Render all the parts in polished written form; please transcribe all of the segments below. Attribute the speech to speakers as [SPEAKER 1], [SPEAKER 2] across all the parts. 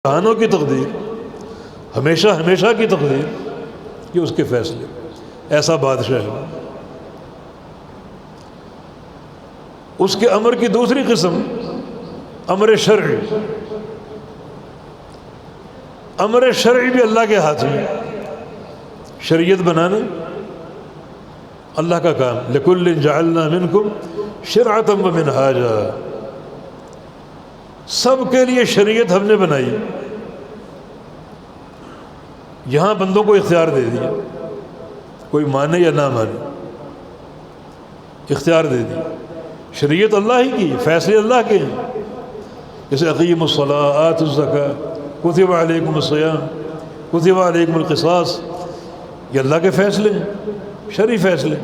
[SPEAKER 1] جہانوں کی تقدیر، ہمیشہ ہمیشہ کی تقدیر، یہ اس کے فیصلے، ایسا بادشاہ ہے۔ اس کے امر کی دوسری قسم امر شرعی، امر شرعی بھی اللہ کے ہاتھ میں، شریعت بنانا اللہ کا کام، لِكُلٍّ جَعَلْنَا مِنْكُمْ شِرْعَةً وَمِنْهَاجًا، سب کے لیے شریعت ہم نے بنائی، یہاں بندوں کو اختیار دے دیا، کوئی مانے یا نہ مانے، اختیار دے دیا، شریعت اللہ ہی کی، فیصلے اللہ کے ہیں، جیسے اقیموا الصلاۃ آتوا الزکاۃ کتب علیکم الصیام کتب علیکم القصاص، یہ اللہ کے فیصلے ہیں، شرعی فیصلے،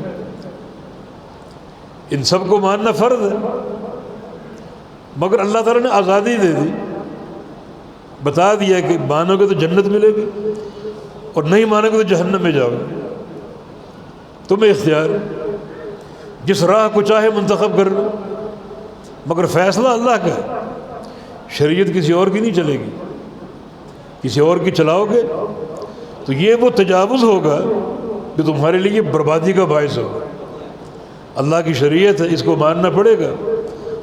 [SPEAKER 1] ان سب کو ماننا فرض ہے، مگر اللہ تعالیٰ نے آزادی دے دی، بتا دیا کہ مانو گے تو جنت ملے گی اور نہیں مانو گے تو جہنم میں جاؤ گے، تمہیں اختیار، جس راہ کو چاہے منتخب کر لو، مگر فیصلہ اللہ کا ہے، شریعت کسی اور کی نہیں چلے گی، کسی اور کی چلاؤ گے تو یہ وہ تجاوز ہوگا جو تمہارے لیے بربادی کا باعث ہوگا۔ اللہ کی شریعت ہے، اس کو ماننا پڑے گا،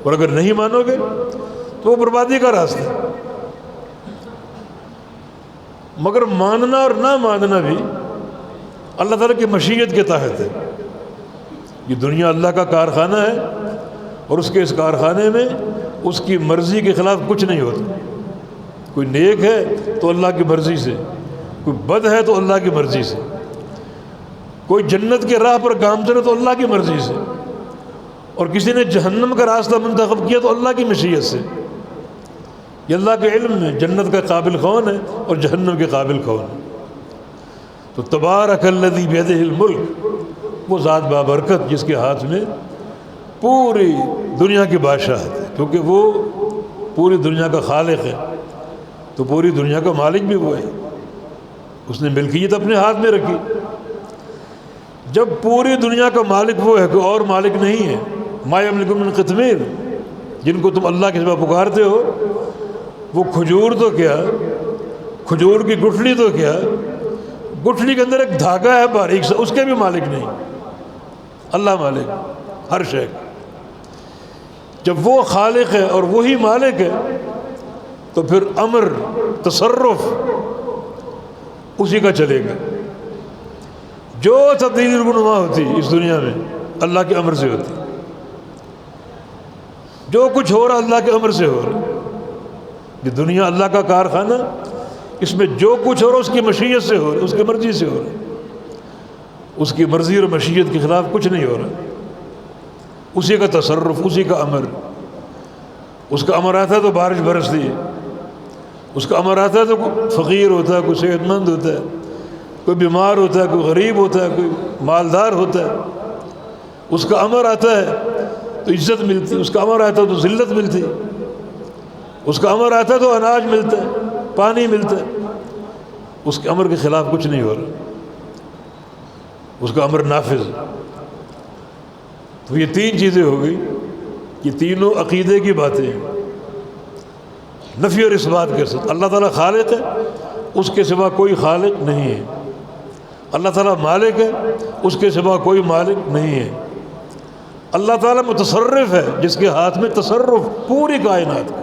[SPEAKER 1] اور اگر نہیں مانو گے تو وہ بربادی کا راستہ ہے۔ مگر ماننا اور نہ ماننا بھی اللہ تعالیٰ کی مشیت کے تحت ہے، یہ دنیا اللہ کا کارخانہ ہے، اور اس کے اس کارخانے میں اس کی مرضی کے خلاف کچھ نہیں ہوتا، کوئی نیک ہے تو اللہ کی مرضی سے، کوئی بد ہے تو اللہ کی مرضی سے، کوئی جنت کے راہ پر گامزن ہے تو اللہ کی مرضی سے، اور کسی نے جہنم کا راستہ منتخب کیا تو اللہ کی مشیت سے، یہ اللہ کے علم میں جنت کا قابل کون ہے اور جہنم کے قابل کون ہے۔ تو تبارک الذی بیدہ الملک، وہ ذات بابرکت جس کے ہاتھ میں پوری دنیا کی بادشاہت ہے، کیونکہ وہ پوری دنیا کا خالق ہے تو پوری دنیا کا مالک بھی وہ ہے، اس نے ملکیت اپنے ہاتھ میں رکھی۔ جب پوری دنیا کا مالک وہ ہے کہ اور مالک نہیں ہے، ما یملک من قطمیر، جن کو تم اللہ کے سوا پکارتے ہو، وہ کھجور تو کیا، کھجور کی گٹھلی تو کیا، گٹھلی کے اندر ایک دھاگا ہے باریک سا، اس کے بھی مالک نہیں، اللہ مالک ہر شے کا۔ جب وہ خالق ہے اور وہی مالک ہے تو پھر امر تصرف اسی کا چلے گا، جو تبدیلی رونما ہوتی اس دنیا میں اللہ کے امر سے ہوتی، جو کچھ ہو رہا اللہ کے امر سے ہو رہا، یہ دنیا اللہ کا کارخانہ، اس میں جو کچھ ہو رہا اس کی مشیت سے ہو رہا، اس کی مرضی سے ہو رہا، اس کی مرضی اور مشیت کے خلاف کچھ نہیں ہو رہا، اسی کا تصرف، اسی کا امر، اس کا امر آتا ہے تو بارش برستی ہے، اس کا امر آتا ہے تو کوئی فقیر ہوتا ہے، کوئی صحت مند ہوتا ہے، کوئی بیمار ہوتا ہے، کوئی غریب ہوتا ہے، کوئی مالدار ہوتا ہے، اس کا امر آتا ہے تو عزت ملتی، اس کا امر آتا ہے تو ذلت ملتی، اس کا امر آتا ہے تو اناج ملتا ہے، پانی ملتا ہے، اس کے امر کے خلاف کچھ نہیں ہو رہا، اس کا امر نافذ۔ تو یہ تین چیزیں ہو گئی، یہ تینوں عقیدے کی باتیں ہیں، نفی اور اثبات کے ساتھ۔ اللہ تعالیٰ خالق ہے، اس کے سوا کوئی خالق نہیں ہے، اللہ تعالیٰ مالک ہے، اس کے سوا کوئی مالک نہیں ہے، اللہ تعالیٰ متصرف ہے، جس کے ہاتھ میں تصرف پوری کائنات کا،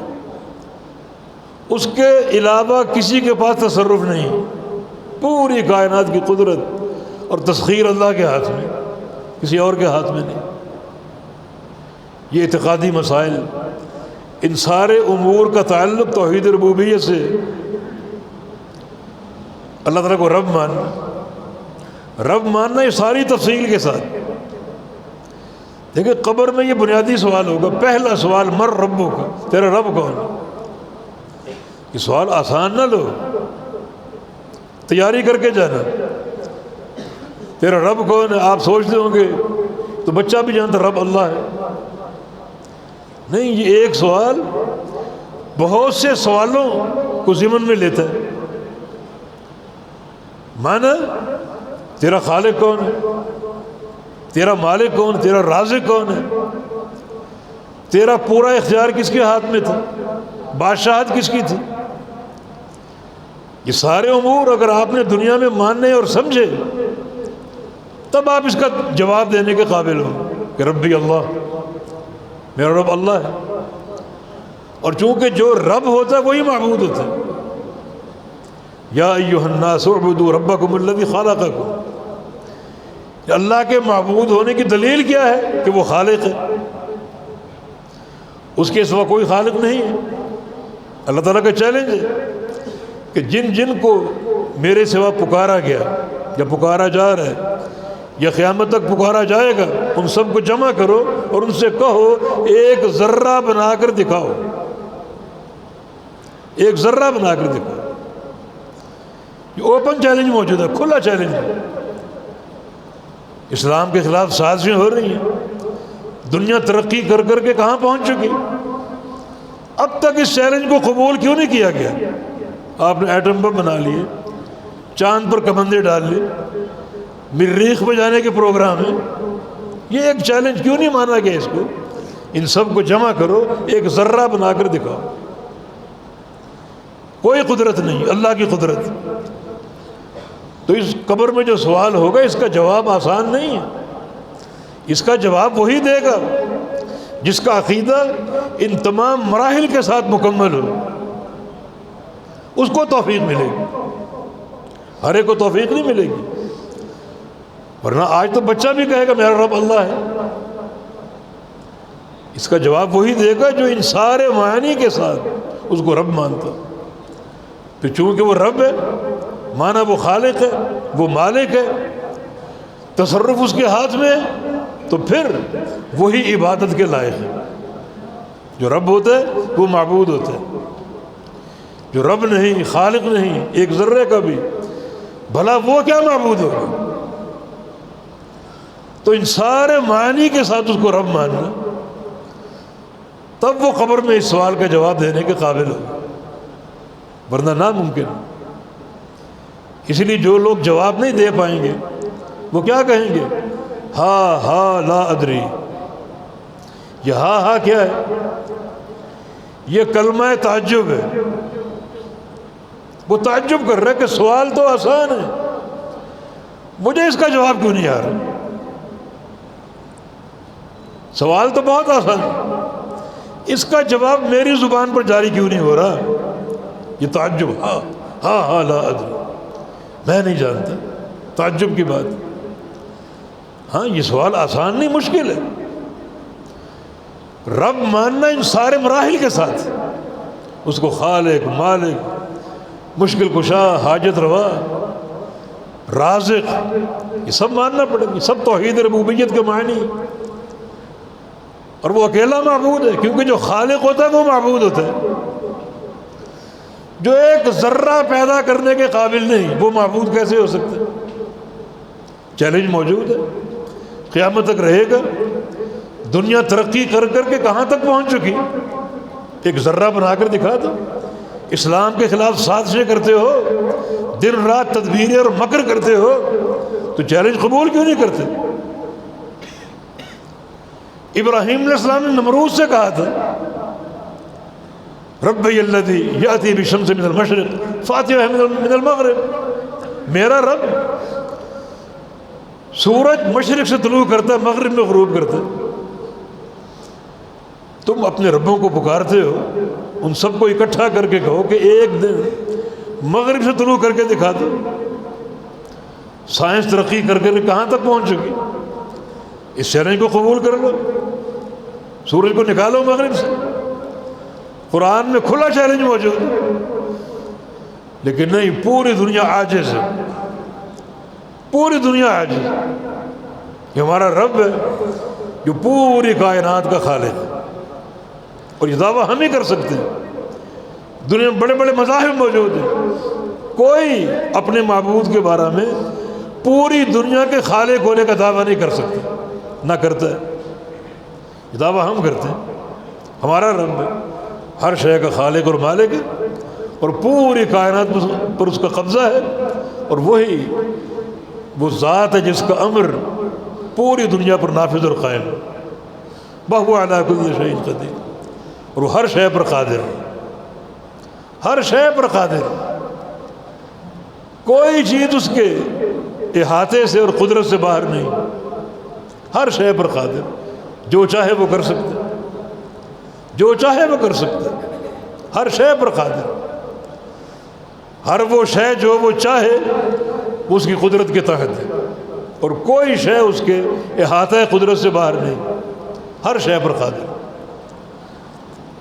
[SPEAKER 1] اس کے علاوہ کسی کے پاس تصرف نہیں، پوری کائنات کی قدرت اور تسخیر اللہ کے ہاتھ میں، کسی اور کے ہاتھ میں نہیں۔ یہ اعتقادی مسائل، ان سارے امور کا تعلق توحید ربوبیت سے، اللہ تعالیٰ کو رب ماننا، رب ماننا یہ ساری تفصیل کے ساتھ۔ دیکھیں قبر میں یہ بنیادی سوال ہوگا، پہلا سوال مر ربو کا، تیرا رب کون ہے؟ یہ سوال آسان نہ لو، تیاری کر کے جانا، تیرا رب کون ہے؟ آپ سوچتے ہوں گے تو بچہ بھی جانتا رب اللہ ہے، نہیں، یہ ایک سوال بہت سے سوالوں کو ضمن میں لیتا ہے۔ مانا تیرا خالق کون ہے، تیرا مالک کون، تیرا رازق کون ہے، تیرا پورا اختیار کس کے ہاتھ میں تھا، بادشاہت کس کی تھی، یہ سارے امور اگر آپ نے دنیا میں ماننے اور سمجھے تب آپ اس کا جواب دینے کے قابل ہو کہ ربی اللہ، میرا رب اللہ ہے۔ اور چونکہ جو رب ہوتا ہے وہی معبود ہوتا ہے۔ یا ایھا الناس اعبدوا ربکم الذی خلقکم، اللہ کے معبود ہونے کی دلیل کیا ہے کہ وہ خالق ہے، اس کے سوا کوئی خالق نہیں ہے۔ اللہ تعالیٰ کا چیلنج ہے کہ جن جن کو میرے سوا پکارا گیا یا پکارا جا رہا ہے یا قیامت تک پکارا جائے گا، ان سب کو جمع کرو اور ان سے کہو ایک ذرہ بنا کر دکھاؤ، ایک ذرہ بنا کر دکھاؤ۔ یہ اوپن چیلنج موجود ہے، کھلا چیلنج ہے۔ اسلام کے خلاف سازشیں ہو رہی ہیں، دنیا ترقی کر کر کے کہاں پہنچ چکی، اب تک اس چیلنج کو قبول کیوں نہیں کیا گیا؟ آپ نے ایٹم بم بنا لیے، چاند پر کمندے ڈال لیے، مریخ پہ جانے کے پروگرام ہیں، یہ ایک چیلنج کیوں نہیں مانا گیا اس کو؟ ان سب کو جمع کرو، ایک ذرہ بنا کر دکھاؤ۔ کوئی قدرت نہیں، اللہ کی قدرت۔ تو اس قبر میں جو سوال ہوگا اس کا جواب آسان نہیں ہے، اس کا جواب وہی دے گا جس کا عقیدہ ان تمام مراحل کے ساتھ مکمل ہو، اس کو توفیق ملے گی، ہر ایک کو توفیق نہیں ملے گی۔ ورنہ آج تو بچہ بھی کہے گا میرا رب اللہ ہے، اس کا جواب وہی دے گا جو ان سارے معانی کے ساتھ اس کو رب مانتا۔ پھر چونکہ وہ رب ہے، مانا وہ خالق ہے، وہ مالک ہے، تصرف اس کے ہاتھ میں ہے، تو پھر وہی عبادت کے لائق ہے۔ جو رب ہوتا ہے وہ معبود ہوتا ہے، جو رب نہیں، خالق نہیں ایک ذرے کا بھی، بھلا وہ کیا معبود ہوگا؟ تو ان سارے معنی کے ساتھ اس کو رب ماننا، تب وہ قبر میں اس سوال کا جواب دینے کے قابل ہو، ورنہ ناممکن۔ اس لیے جو لوگ جواب نہیں دے پائیں گے وہ کیا کہیں گے؟ ہا ہا لا ادری۔ یہ ہا کیا ہے؟ یہ کلمہ تعجب ہے۔ وہ تعجب کر رہا ہے کہ سوال تو آسان ہے، مجھے اس کا جواب کیوں نہیں آ رہا؟ سوال تو بہت آسان ہے، اس کا جواب میری زبان پر جاری کیوں نہیں ہو رہا؟ یہ تعجب، ہا لا ادری، میں نہیں جانتا، تعجب کی بات۔ ہاں یہ سوال آسان نہیں، مشکل ہے۔ رب ماننا ان سارے مراحل کے ساتھ، اس کو خالق، مالک، مشکل کشا، حاجت روا، رازق، یہ سب ماننا پڑے گا، سب توحید ربوبیت کے معنی۔ اور وہ اکیلا معبود ہے، کیونکہ جو خالق ہوتا ہے وہ معبود ہوتا ہے۔ جو ایک ذرہ پیدا کرنے کے قابل نہیں وہ معبود کیسے ہو سکتا ہے؟ چیلنج موجود ہے، قیامت تک رہے گا۔ دنیا ترقی کر کر کے کہاں تک پہنچ چکی؟ ایک ذرہ بنا کر دکھا دو۔ اسلام کے خلاف سازشیں کرتے ہو، دن رات تدبیریں اور مکر کرتے ہو، تو چیلنج قبول کیوں نہیں کرتے؟ ابراہیم علیہ السلام نے نمرود سے کہا تھا ربی الذی یاتی بالشمس من المشرق فاتی بہا من المغرب، میرا رب سورج مشرق سے طلوع کرتا ہے، مغرب میں غروب کرتا ہے۔ تم اپنے ربوں کو پکارتے ہو، ان سب کو اکٹھا کر کے کہو کہ ایک دن مغرب سے طلوع کر کے دکھا دو۔ سائنس ترقی کر کے کہاں تک پہنچ چکی؟ اس چیلنج کو قبول کر لو، سورج کو نکالو مغرب سے۔ قرآن میں کھلا چیلنج موجود ہے، لیکن نہیں، پوری دنیا عاجز ہے، پوری دنیا عاجز ہے۔ یہ ہمارا رب ہے جو پوری کائنات کا خالق ہے، اور یہ دعویٰ ہم ہی کر سکتے ہیں۔ دنیا میں بڑے بڑے مذاہب موجود ہیں، کوئی اپنے معبود کے بارے میں پوری دنیا کے خالق ہونے کا دعویٰ نہیں کر سکتا، نہ کرتا ہے۔ یہ دعویٰ ہم کرتے ہیں، ہمارا رب ہے، ہر شے کا خالق اور مالک ہے، اور پوری کائنات پر اس کا قبضہ ہے، اور وہی وہ ذات ہے جس کا امر پوری دنیا پر نافذ اور قائم ہے۔ وَهُوَ عَلَىٰ كُلِّ شَيْءٍ قَدِيرٌ، اور وہ ہر شے پر قادر ہے، ہر شے پر قادر ہے۔ کوئی چیز اس کے احاطے سے اور قدرت سے باہر نہیں، ہر شے پر قادر، جو چاہے وہ کر سکتا، جو چاہے وہ کر سکتا، ہر شے پر قادر، ہر وہ شے جو وہ چاہے اس کی قدرت کے تحت ہے، اور کوئی شے اس کے احاطہ قدرت سے باہر نہیں، ہر شے پر قادر۔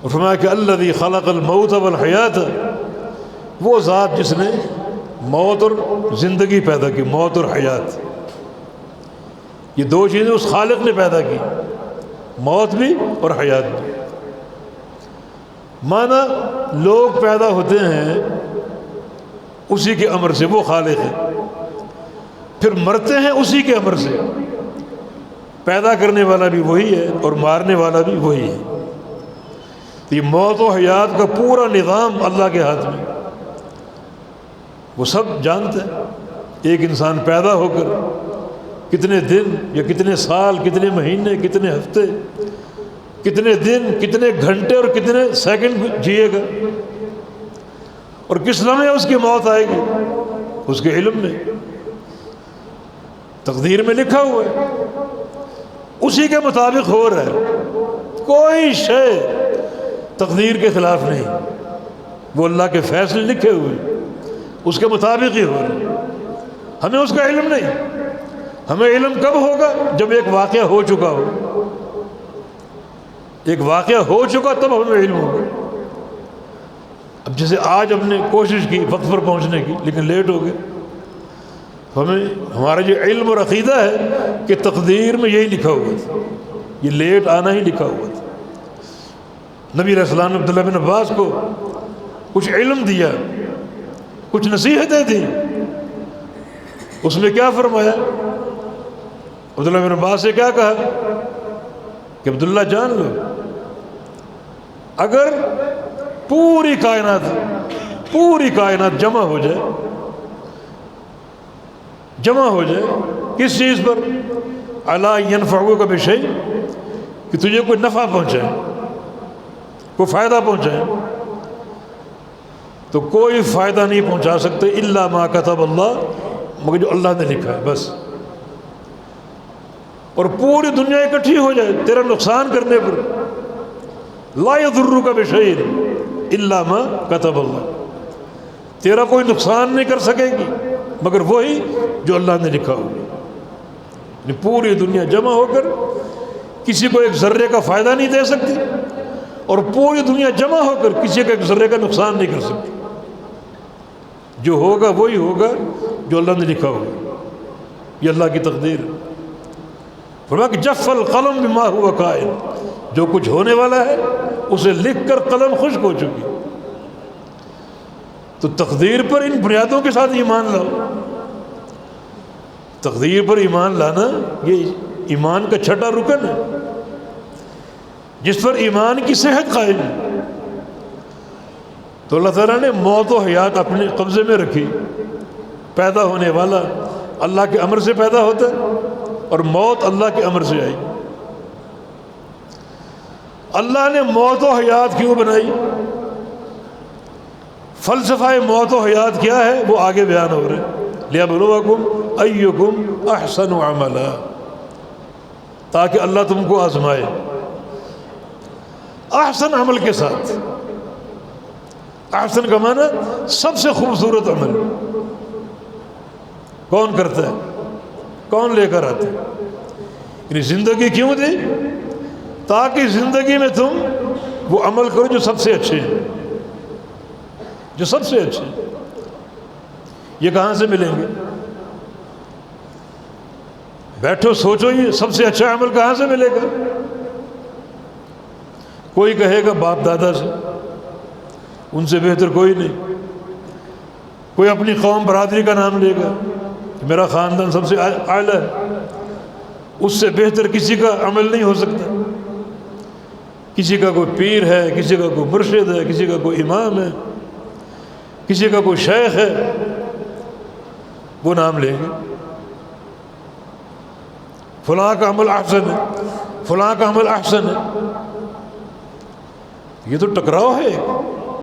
[SPEAKER 1] اور فرمایا کہ الذی خلق الموت والحیات، وہ ذات جس نے موت اور زندگی پیدا کی، موت اور حیات، یہ دو چیزیں اس خالق نے پیدا کی، موت بھی اور حیات بھی۔ مانا لوگ پیدا ہوتے ہیں اسی کے امر سے، وہ خالق ہے، پھر مرتے ہیں اسی کے امر سے، پیدا کرنے والا بھی وہی ہے اور مارنے والا بھی وہی ہے۔ یہ موت و حیات کا پورا نظام اللہ کے ہاتھ میں، وہ سب جانتے ہیں۔ ایک انسان پیدا ہو کر کتنے دن یا کتنے سال، کتنے مہینے، کتنے ہفتے، کتنے دن، کتنے گھنٹے اور کتنے سیکنڈ جیے گا، اور کس لمحے اس کی موت آئے گی، اس کے علم میں، تقدیر میں لکھا ہوا ہے، اسی کے مطابق ہو رہا ہے، کوئی شے تقدیر کے خلاف نہیں، وہ اللہ کے فیصلے لکھے ہوئے اس کے مطابق ہی ہو رہا ہے۔ ہمیں اس کا علم نہیں، ہمیں علم کب ہوگا؟ جب ایک واقعہ ہو چکا ہو، ایک واقعہ ہو چکا تب ہمیں علم ہوگا۔ اب جیسے آج ہم نے کوشش کی وقت پر پہنچنے کی لیکن لیٹ ہو گئے، ہمیں ہمارا جو علم اور عقیدہ ہے کہ تقدیر میں یہی لکھا ہوا تھا، یہ لیٹ آنا ہی لکھا ہوا تھا۔ نبی علیہ السلام نے عبداللہ بن عباس کو کچھ علم دیا، کچھ نصیحتیں دیں، اس میں کیا فرمایا؟ عبداللہ بن عباس سے کیا کہا کہ عبداللہ جان لو، اگر پوری کائنات جمع ہو جائے کس چیز پر؟ الا ینفعک بشیء، کہ تجھے کوئی نفع پہنچائے، کوئی فائدہ پہنچائے، تو کوئی فائدہ نہیں پہنچا سکتے الا ما کتب اللہ، مگر جو اللہ نے لکھا ہے بس۔ اور پوری دنیا اکٹھی ہو جائے تیرا نقصان کرنے پر، لا یضرک بشیء الا ما کتب اللہ، تیرا کوئی نقصان نہیں کر سکے گی مگر وہی جو اللہ نے لکھا ہوگا۔ یعنی پوری دنیا جمع ہو کر کسی کو ایک ذرے کا فائدہ نہیں دے سکتی، اور پوری دنیا جمع ہو کر کسی کا ایک ذرے کا نقصان نہیں کر سکتی۔ جو ہوگا وہی ہوگا جو اللہ نے لکھا ہوگا، یہ اللہ کی تقدیر ہے۔ فرمایا کہ جف القلم بما هو قائل، جو کچھ ہونے والا ہے اسے لکھ کر قلم خشک ہو چکی۔ تو تقدیر پر ان بنیادوں کے ساتھ ایمان لاؤ۔ تقدیر پر ایمان لانا یہ ایمان کا چھٹا رکن ہے، جس پر ایمان کی صحت قائم ہے۔ تو اللہ تعالیٰ نے موت و حیات اپنے قبضے میں رکھی، پیدا ہونے والا اللہ کے امر سے پیدا ہوتا ہے اور موت اللہ کے امر سے آئی۔ اللہ نے موت و حیات کیوں بنائی؟ فلسفہ موت و حیات کیا ہے وہ آگے بیان ہو رہے ہیں۔ لِيَبْلُوَكُمْ أَيُّكُمْ أَحْسَنُ عَمَلًا، تاکہ اللہ تم کو آزمائے احسن عمل کے ساتھ۔ احسن کا معنی سب سے خوبصورت عمل۔ کون کرتا ہے؟ کون لے کر آتا ہے؟ یعنی زندگی کیوں دی؟ تاکہ زندگی میں تم وہ عمل کرو جو سب سے اچھے ہیں، جو سب سے اچھے ہیں۔ یہ کہاں سے ملیں گے؟ بیٹھو سوچو، یہ سب سے اچھا عمل کہاں سے ملے گا؟ کوئی کہے گا باپ دادا سے، ان سے بہتر کوئی نہیں۔ کوئی اپنی قوم برادری کا نام لے گا، میرا خاندان سب سے اعلیٰ ہے، اس سے بہتر کسی کا عمل نہیں ہو سکتا۔ کسی کا کوئی پیر ہے، کسی کا کوئی مرشد ہے، کسی کا کوئی امام ہے، کسی کا کوئی شیخ ہے، وہ نام لیں گے، فلاں کا عمل احسن ہے، فلاں کا عمل احسن ہے۔ یہ تو ٹکراؤ ہے۔